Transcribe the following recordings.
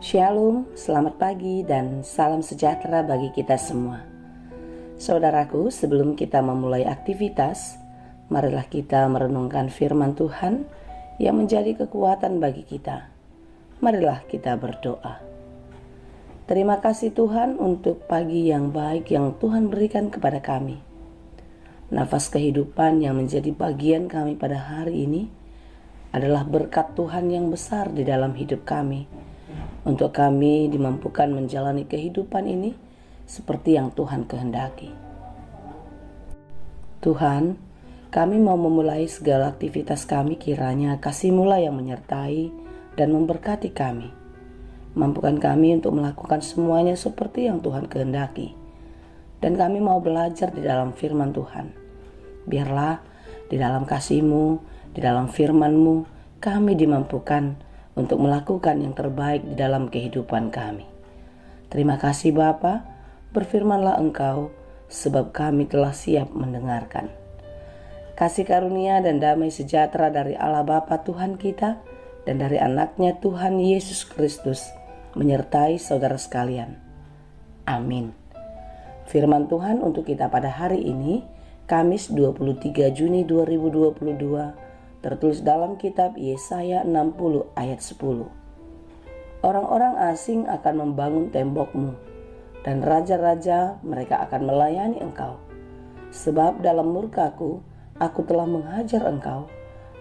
Shalom, selamat pagi dan salam sejahtera bagi kita semua. Saudaraku, sebelum kita memulai aktivitas, marilah kita merenungkan firman Tuhan yang menjadi kekuatan bagi kita. Marilah kita berdoa. Terima kasih Tuhan untuk pagi yang baik yang Tuhan berikan kepada kami. Nafas kehidupan yang menjadi bagian kami pada hari ini adalah berkat Tuhan yang besar di dalam hidup kami. Untuk kami dimampukan menjalani kehidupan ini seperti yang Tuhan kehendaki. Tuhan, kami mau memulai segala aktivitas kami, kiranya kasih-Mu yang menyertai dan memberkati kami. Mampukan kami untuk melakukan semuanya seperti yang Tuhan kehendaki. Dan kami mau belajar di dalam firman Tuhan. Biarlah di dalam kasih-Mu, di dalam firman-Mu, kami dimampukan untuk melakukan yang terbaik di dalam kehidupan kami. Terima kasih Bapa, berfirmanlah Engkau, sebab kami telah siap mendengarkan. Kasih karunia dan damai sejahtera dari Allah Bapa Tuhan kita dan dari anaknya Tuhan Yesus Kristus menyertai saudara sekalian. Amin. Firman Tuhan untuk kita pada hari ini, Kamis 23 Juni 2022, tertulis dalam kitab Yesaya 60 ayat 10. Orang-orang asing akan membangun tembokmu, dan raja-raja mereka akan melayani engkau. Sebab dalam murkaku, aku telah menghajar engkau,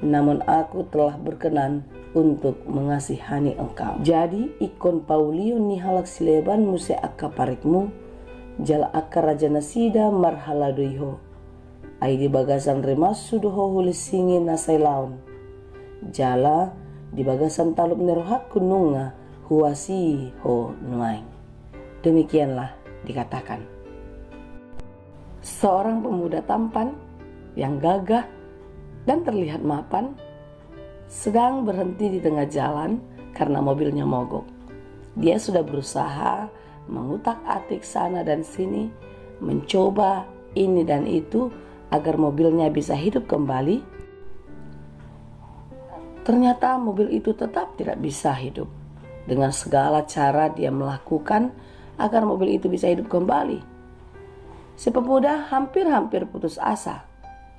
namun aku telah berkenan untuk mengasihani engkau. Jadi ikon Paulio nihalak sileban muse akaparikmu, jala akar raja nasida marhaladuiho. Aidi bagasan remas sudoho hulisingi nasai laun. Jala di bagasan taluk nerohak kununga huasi ho nuaing. Demikianlah dikatakan. Seorang pemuda tampan yang gagah dan terlihat mapan sedang berhenti di tengah jalan karena mobilnya mogok. Dia sudah berusaha mengutak-atik sana dan sini, mencoba ini dan itu agar mobilnya bisa hidup kembali. Ternyata mobil itu tetap tidak bisa hidup. Dengan segala cara dia melakukan agar mobil itu bisa hidup kembali. Si pemuda hampir-hampir putus asa.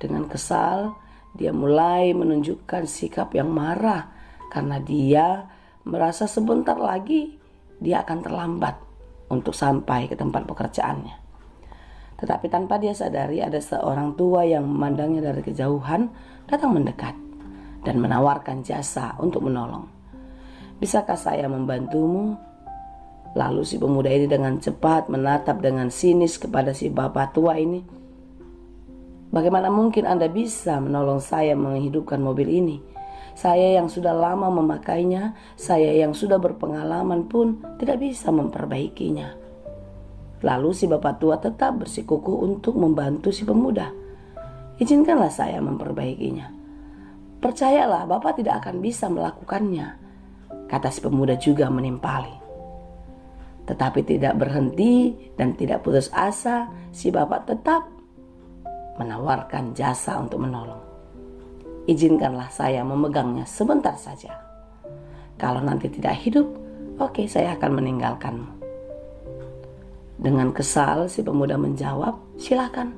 Dengan kesal, dia mulai menunjukkan sikap yang marah karena dia merasa sebentar lagi dia akan terlambat untuk sampai ke tempat pekerjaannya. Tetapi tanpa dia sadari, ada seorang tua yang memandangnya dari kejauhan datang mendekat dan menawarkan jasa untuk menolong. Bisakah saya membantumu? Lalu si pemuda ini dengan cepat menatap dengan sinis kepada si bapak tua ini. Bagaimana mungkin Anda bisa menolong saya menghidupkan mobil ini? Saya yang sudah lama memakainya, saya yang sudah berpengalaman pun tidak bisa memperbaikinya. Lalu si bapak tua tetap bersikukuh untuk membantu si pemuda. Izinkanlah saya memperbaikinya. Percayalah, Bapak tidak akan bisa melakukannya, kata si pemuda juga menimpali. Tetapi tidak berhenti dan tidak putus asa, si bapak tetap menawarkan jasa untuk menolong. Izinkanlah saya memegangnya sebentar saja. Kalau nanti tidak hidup, oke, saya akan meninggalkanmu. Dengan kesal si pemuda menjawab, silakan.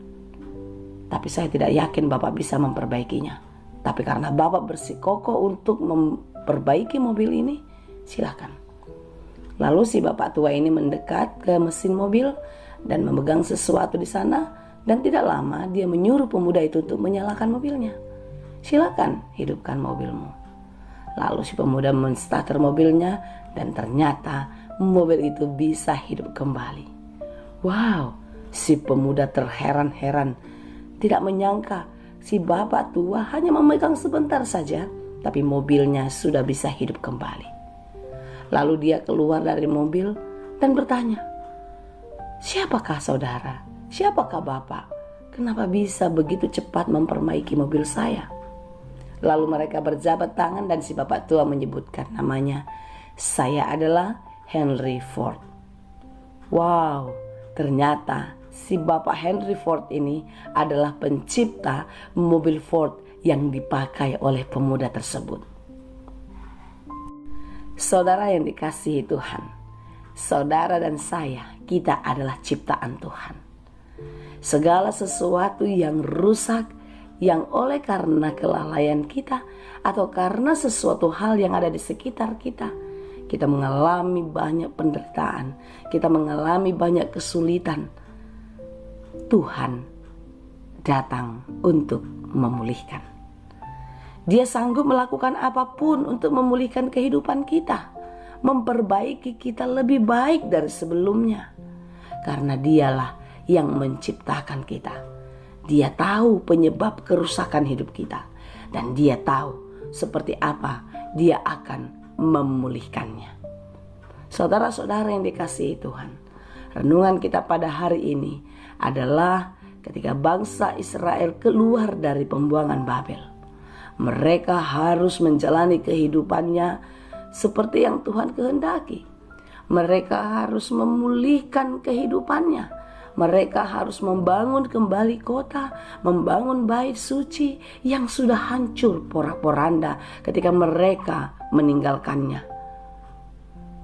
Tapi saya tidak yakin Bapak bisa memperbaikinya. Tapi karena Bapak bersikukuh untuk memperbaiki mobil ini, silakan. Lalu si bapak tua ini mendekat ke mesin mobil dan memegang sesuatu di sana. Dan tidak lama dia menyuruh pemuda itu untuk menyalakan mobilnya. Silakan hidupkan mobilmu. Lalu si pemuda menstarter mobilnya dan ternyata mobil itu bisa hidup kembali. Wow, si pemuda terheran-heran, tidak menyangka si bapak tua hanya memegang sebentar saja, tapi mobilnya sudah bisa hidup kembali. Lalu dia keluar dari mobil dan bertanya, siapakah saudara? Siapakah bapak? Kenapa bisa begitu cepat memperbaiki mobil saya? Lalu mereka berjabat tangan dan si bapak tua menyebutkan namanya, saya adalah Henry Ford. Wow, ternyata si Bapak Henry Ford ini adalah pencipta mobil Ford yang dipakai oleh pemuda tersebut. Saudara yang dikasihi Tuhan, saudara dan saya, kita adalah ciptaan Tuhan. Segala sesuatu yang rusak, yang oleh karena kelalaian kita atau karena sesuatu hal yang ada di sekitar kita, kita mengalami banyak penderitaan, kita mengalami banyak kesulitan. Tuhan datang untuk memulihkan. Dia sanggup melakukan apapun untuk memulihkan kehidupan kita, memperbaiki kita lebih baik dari sebelumnya. Karena dialah yang menciptakan kita. Dia tahu penyebab kerusakan hidup kita. Dan dia tahu seperti apa dia akan memulihkannya. Saudara-saudara yang dikasihi Tuhan, renungan kita pada hari ini adalah ketika bangsa Israel keluar dari pembuangan Babel. Mereka harus menjalani kehidupannya seperti yang Tuhan kehendaki. Mereka harus memulihkan kehidupannya. Mereka harus membangun kembali kota, membangun bait suci yang sudah hancur porak-poranda ketika mereka meninggalkannya.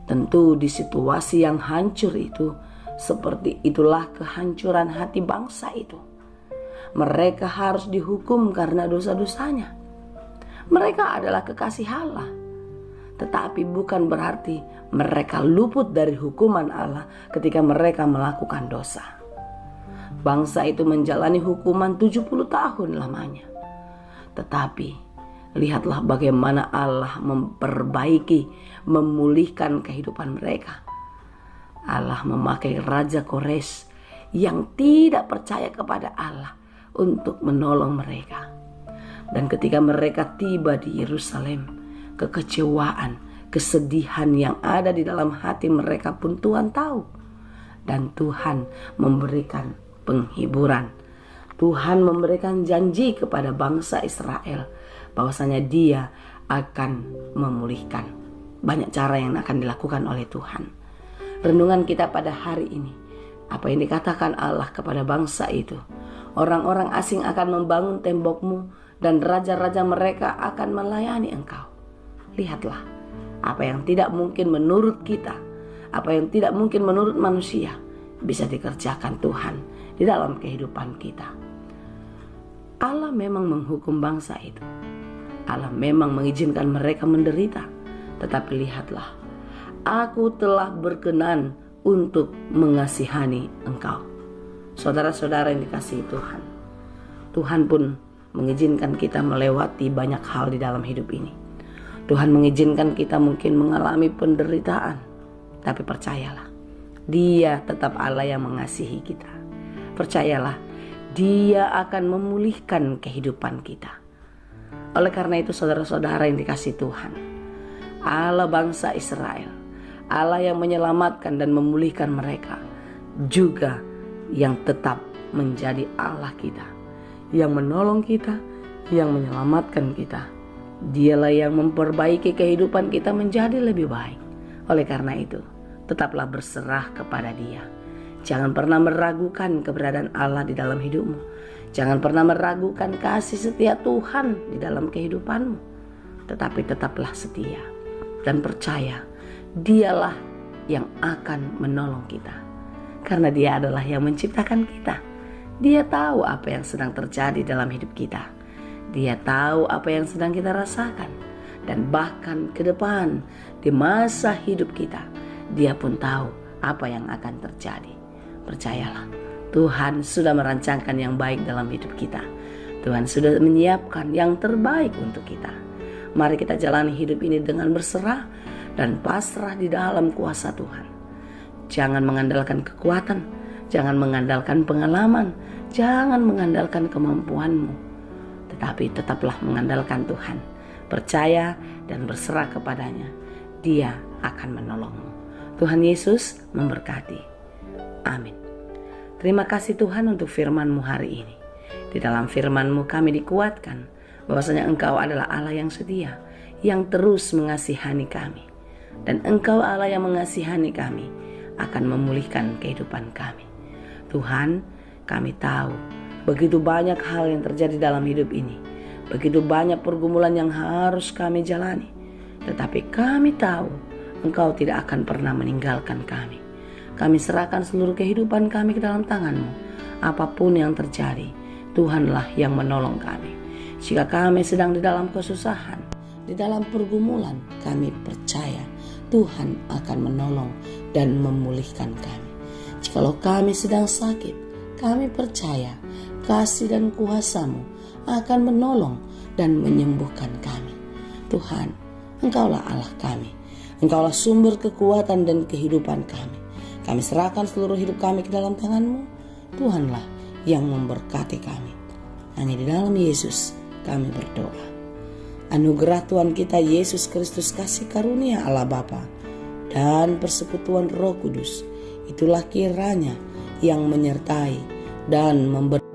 Tentu di situasi yang hancur itu, seperti itulah kehancuran hati bangsa itu. Mereka harus dihukum karena dosa-dosanya. Mereka adalah kekasih Allah, tetapi bukan berarti mereka luput dari hukuman Allah ketika mereka melakukan dosa. Bangsa itu menjalani hukuman 70 tahun lamanya. Tetapi lihatlah bagaimana Allah memperbaiki, memulihkan kehidupan mereka. Allah memakai Raja Kores yang tidak percaya kepada Allah untuk menolong mereka. Dan ketika mereka tiba di Yerusalem, kekecewaan, kesedihan yang ada di dalam hati mereka pun Tuhan tahu. Dan Tuhan memberikan penghiburan. Tuhan memberikan janji kepada bangsa Israel bahwasanya Dia akan memulihkan. Banyak cara yang akan dilakukan oleh Tuhan. Renungan kita pada hari ini, apa yang dikatakan Allah kepada bangsa itu. Orang-orang asing akan membangun tembokmu dan raja-raja mereka akan melayani engkau. Lihatlah, apa yang tidak mungkin menurut kita, apa yang tidak mungkin menurut manusia, bisa dikerjakan Tuhan di dalam kehidupan kita. Allah memang menghukum bangsa itu. Allah memang mengizinkan mereka menderita. Tetapi lihatlah, aku telah berkenan untuk mengasihani engkau. Saudara-saudara yang dikasihi Tuhan, Tuhan pun mengizinkan kita melewati banyak hal di dalam hidup ini. Tuhan mengizinkan kita mungkin mengalami penderitaan, tapi percayalah, Dia tetap Allah yang mengasihi kita. Percayalah, Dia akan memulihkan kehidupan kita. Oleh karena itu saudara-saudara yang dikasihi Tuhan, Allah bangsa Israel, Allah yang menyelamatkan dan memulihkan mereka, juga yang tetap menjadi Allah kita, yang menolong kita, yang menyelamatkan kita. Dialah yang memperbaiki kehidupan kita menjadi lebih baik. Oleh karena itu, tetaplah berserah kepada Dia. Jangan pernah meragukan keberadaan Allah di dalam hidupmu. Jangan pernah meragukan kasih setia Tuhan di dalam kehidupanmu. Tetapi tetaplah setia dan percaya Dialah yang akan menolong kita. Karena Dia adalah yang menciptakan kita. Dia tahu apa yang sedang terjadi dalam hidup kita. Dia tahu apa yang sedang kita rasakan. Dan bahkan ke depan di masa hidup kita, Dia pun tahu apa yang akan terjadi. Percayalah, Tuhan sudah merancangkan yang baik dalam hidup kita. Tuhan sudah menyiapkan yang terbaik untuk kita. Mari kita jalani hidup ini dengan berserah dan pasrah di dalam kuasa Tuhan. Jangan mengandalkan kekuatan, jangan mengandalkan pengalaman, jangan mengandalkan kemampuanmu, tetapi tetaplah mengandalkan Tuhan. Percaya dan berserah kepadanya. Dia akan menolongmu. Tuhan Yesus memberkati. Amin. Terima kasih Tuhan untuk firman-Mu hari ini. Di dalam firman-Mu kami dikuatkan bahwasanya Engkau adalah Allah yang setia, yang terus mengasihani kami. Dan Engkau Allah yang mengasihani kami akan memulihkan kehidupan kami. Tuhan, kami tahu begitu banyak hal yang terjadi dalam hidup ini. Begitu banyak pergumulan yang harus kami jalani. tetapi kami tahu Engkau tidak akan pernah meninggalkan kami. Kami serahkan seluruh kehidupan kami ke dalam tangan-Mu. Apapun yang terjadi, Tuhanlah yang menolong kami. Jika kami sedang di dalam kesusahan, di dalam pergumulan, kami percaya Tuhan akan menolong dan memulihkan kami. Jikalau kami sedang sakit, kami percaya kasih dan kuasa-Mu akan menolong dan menyembuhkan kami. Tuhan, Engkaulah Allah kami. Engkaulah sumber kekuatan dan kehidupan kami. Kami serahkan seluruh hidup kami ke dalam tangan-Mu. Tuhanlah yang memberkati kami. Hanya di dalam Yesus kami berdoa. Anugerah Tuhan kita Yesus Kristus, kasih karunia Allah Bapa dan persekutuan Roh Kudus, itulah kiranya yang menyertai dan memberi